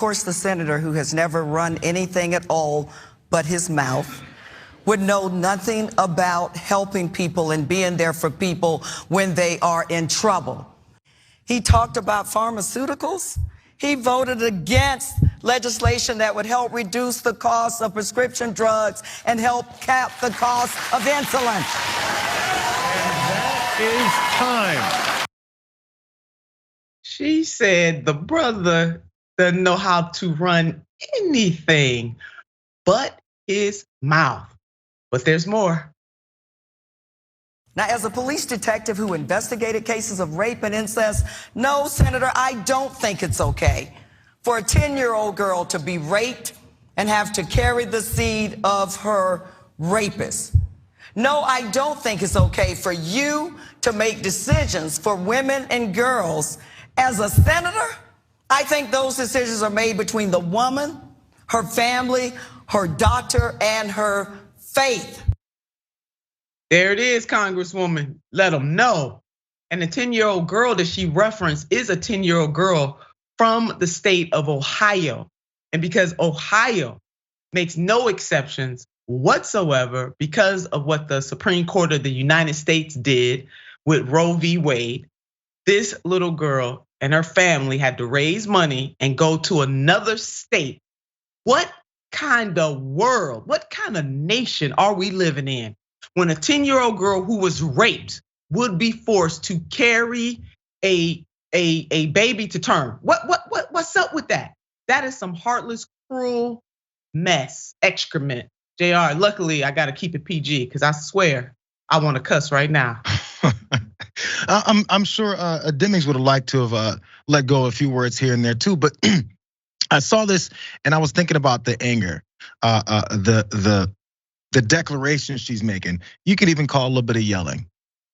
course, the senator who has never run anything at all but his mouth would know nothing about helping people and being there for people when they are in trouble. He talked about pharmaceuticals. He voted against legislation that would help reduce the cost of prescription drugs and help cap the cost of insulin. And that is time. She said the brother doesn't know how to run anything but his mouth. But there's more. Now, as a police detective who investigated cases of rape and incest, no, Senator, I don't think it's okay for a 10-year-old girl to be raped and have to carry the seed of her rapist. No, I don't think it's okay for you to make decisions for women and girls. As a senator, I think those decisions are made between the woman, her family, her doctor, and her faith. There it is, Congresswoman. Let them know. And the 10-year-old girl that she referenced is a 10-year-old girl from the state of Ohio. And because Ohio makes no exceptions whatsoever because of what the Supreme Court of the United States did with Roe v. Wade, this little girl and her family had to raise money and go to another state. What kind of world, what kind of nation are we living in when a 10-year-old girl who was raped would be forced to carry a baby to term? What's up with that? That is some heartless, cruel mess, excrement. Jayar, luckily I gotta keep it PG because I swear I want to cuss right now. I'm sure Demings would have liked to have let go a few words here and there too, but I saw this and I was thinking about the anger, the declaration she's making. You could even call a little bit of yelling,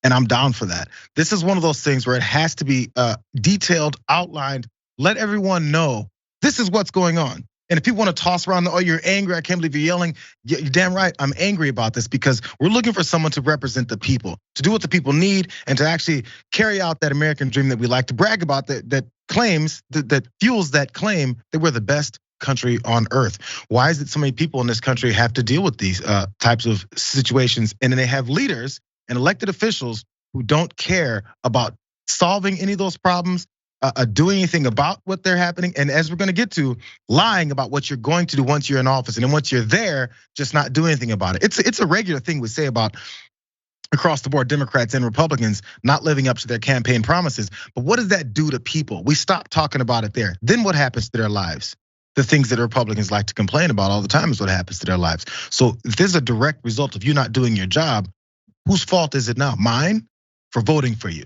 and I'm down for that. This is one of those things where it has to be detailed, outlined, let everyone know this is what's going on. And if people want to toss around, oh, you're angry, I can't believe you're yelling. You're damn right, I'm angry about this because we're looking for someone to represent the people, to do what the people need, and to actually carry out that American dream that we like to brag about, that claims, that fuels that claim that we're the best country on earth. Why is it so many people in this country have to deal with these types of situations? And then they have leaders and elected officials who don't care about solving any of those problems, doing anything about what they're happening, and as we're gonna get to, lying about what you're going to do once you're in office, and then once you're there, just not do anything about it. It's a regular thing we say about across the board Democrats and Republicans not living up to their campaign promises. But what does that do to people? We stop talking about it there. Then what happens to their lives? The things that Republicans like to complain about all the time is what happens to their lives. So if there's a direct result of you not doing your job, whose fault is it now? Mine for voting for you.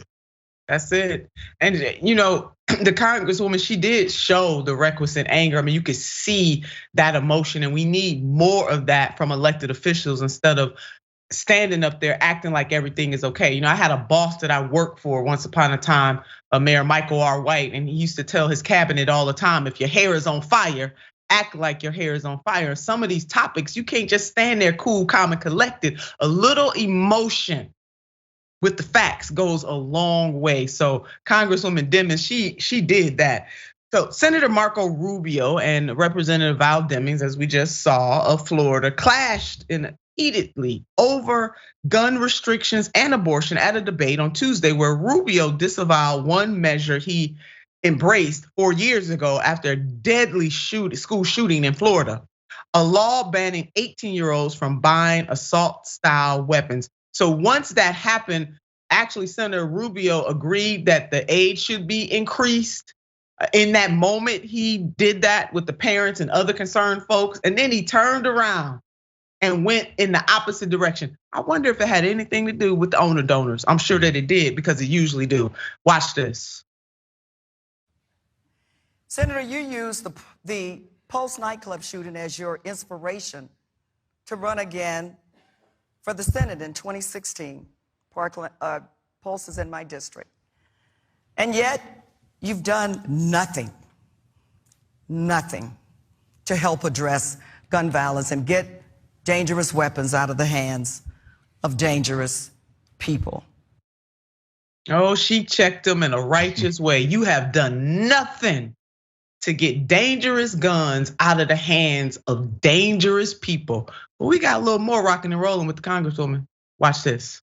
That's it. And the Congresswoman, she did show the requisite anger. I mean, you could see that emotion, and we need more of that from elected officials instead of standing up there acting like everything is okay. I had a boss that I worked for once upon a time, Mayor Michael R. White, and he used to tell his cabinet all the time, if your hair is on fire, act like your hair is on fire. Some of these topics, you can't just stand there cool, calm, and collected. A little emotion with the facts goes a long way. So Congresswoman Demings, she did that. So Senator Marco Rubio and Representative Val Demings, as we just saw, of Florida, clashed heatedly over gun restrictions and abortion at a debate on Tuesday, where Rubio disavowed one measure he embraced 4 years ago after a deadly school shooting in Florida, a law banning 18-year-olds from buying assault-style weapons. So once that happened, actually Senator Rubio agreed that the age should be increased. In that moment, he did that with the parents and other concerned folks, and then he turned around and went in the opposite direction. I wonder if it had anything to do with the owner donors. I'm sure that it did because it usually do. Watch this. Senator, you used the Pulse nightclub shooting as your inspiration to run again for the Senate in 2016. Pulse is in my district. And yet, you've done nothing to help address gun violence and get dangerous weapons out of the hands of dangerous people. Oh, she checked them in a righteous way. You have done nothing to get dangerous guns out of the hands of dangerous people. But we got a little more rocking and rolling with the Congresswoman. Watch this.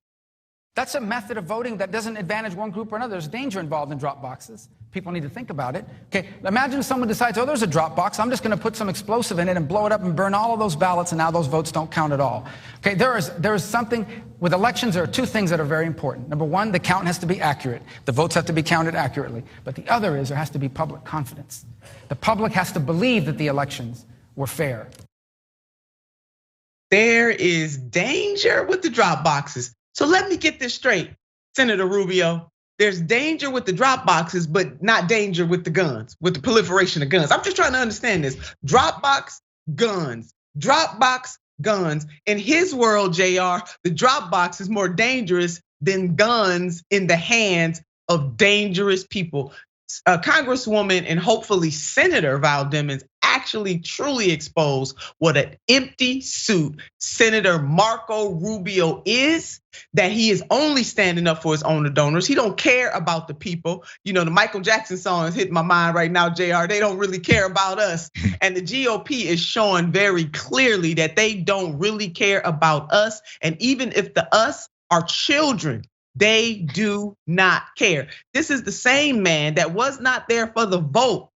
That's a method of voting that doesn't advantage one group or another. There's danger involved in drop boxes. People need to think about it. Okay, imagine someone decides, oh, there's a drop box. I'm just going to put some explosive in it and blow it up and burn all of those ballots, and now those votes don't count at all. Okay, there is something with elections. There are two things that are very important. Number one, the count has to be accurate. The votes have to be counted accurately. But the other is there has to be public confidence. The public has to believe that the elections were fair. There is danger with the drop boxes. So let me get this straight, Senator Rubio. There's danger with the drop boxes, but not danger with the guns, with the proliferation of guns. I'm just trying to understand this. Drop box, guns. Drop box, guns. In his world, Jayar, the drop box is more dangerous than guns in the hands of dangerous people. Congresswoman and hopefully Senator Val Demings actually truly expose what an empty suit Senator Marco Rubio is, that he is only standing up for his own donors. He don't care about the people. You know, the Michael Jackson song is hitting my mind right now, Jayar. They don't really care about us. And the GOP is showing very clearly that they don't really care about us. And even if the us are children, they do not care. This is the same man that was not there for the vote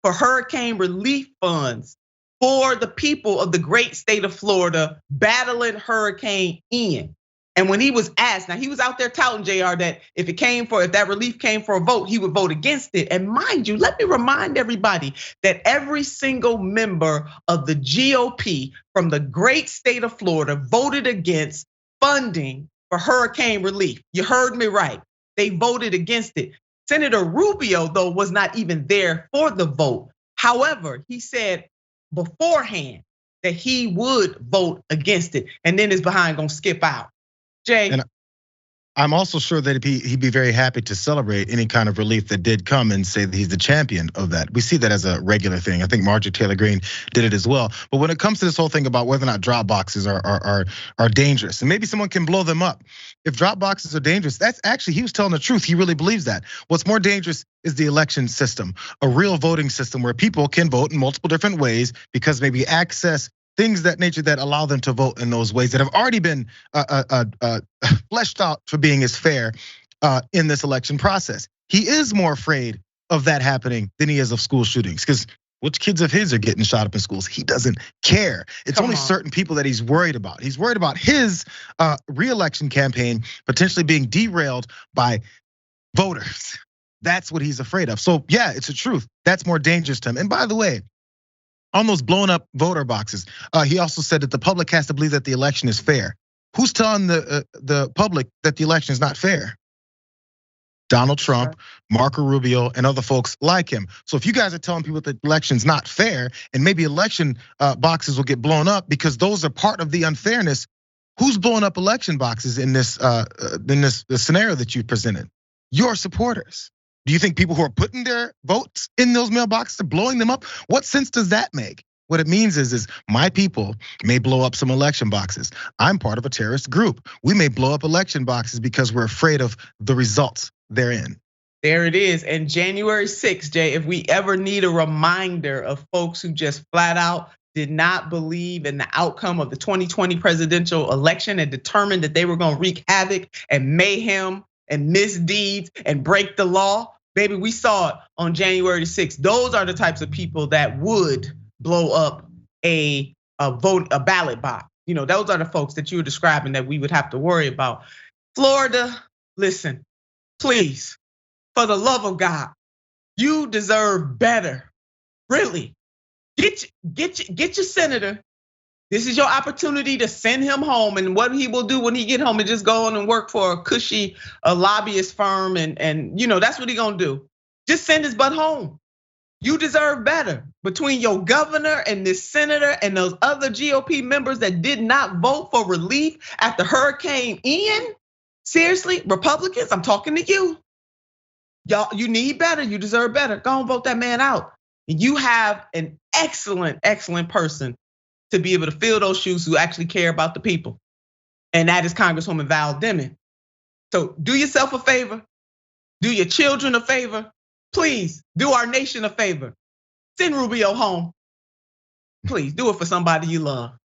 for hurricane relief funds for the people of the great state of Florida battling Hurricane Ian. And when he was asked, now he was out there touting, Jayar, that if that relief came for a vote, he would vote against it. And mind you, let me remind everybody that every single member of the GOP from the great state of Florida voted against funding for hurricane relief. You heard me right. They voted against it. Senator Rubio, though, was not even there for the vote. However, he said beforehand that he would vote against it, and then his behind gonna skip out. Jay. And I'm also sure that he'd be very happy to celebrate any kind of relief that did come and say that he's the champion of that. We see that as a regular thing. I think Marjorie Taylor Greene did it as well. But when it comes to this whole thing about whether or not drop boxes are dangerous, and maybe someone can blow them up. If drop boxes are dangerous, that's actually, he was telling the truth. He really believes that. What's more dangerous is the election system, a real voting system where people can vote in multiple different ways because maybe access things that nature that allow them to vote in those ways that have already been fleshed out for being as fair in this election process. He is more afraid of that happening than he is of school shootings, because which kids of his are getting shot up in schools? He doesn't care. It's only certain people that he's worried about. He's worried about his re-election campaign potentially being derailed by voters. That's what he's afraid of. So yeah, it's the truth. That's more dangerous to him. And by the way, on those blown up voter boxes, he also said that the public has to believe that the election is fair. Who's telling the public that the election is not fair? Donald Trump, Marco Rubio, and other folks like him. So if you guys are telling people that the election's not fair, and maybe election boxes will get blown up because those are part of the unfairness, who's blowing up election boxes in this scenario that you presented? Your supporters. Do you think people who are putting their votes in those mailboxes are blowing them up? What sense does that make? What it means is my people may blow up some election boxes. I'm part of a terrorist group. We may blow up election boxes because we're afraid of the results therein. There it is. And January 6th, Jay, if we ever need a reminder of folks who just flat out did not believe in the outcome of the 2020 presidential election and determined that they were gonna wreak havoc and mayhem and misdeeds and break the law, baby, we saw it on January 6th. Those are the types of people that would blow up a ballot box. You know, those are the folks that you were describing that we would have to worry about. Florida, listen, please, for the love of God, you deserve better. Really, get your senator. This is your opportunity to send him home, and what he will do when he get home is just go on and work for a cushy lobbyist firm, and you know that's what he gonna do. Just send his butt home. You deserve better. Between your governor and this senator and those other GOP members that did not vote for relief after Hurricane Ian, seriously, Republicans, I'm talking to you. Y'all, you need better. You deserve better. Go and vote that man out. You have an excellent, excellent person to be able to fill those shoes who actually care about the people. And that is Congresswoman Val Demings. So do yourself a favor, do your children a favor, please do our nation a favor. Send Rubio home. Please do it for somebody you love.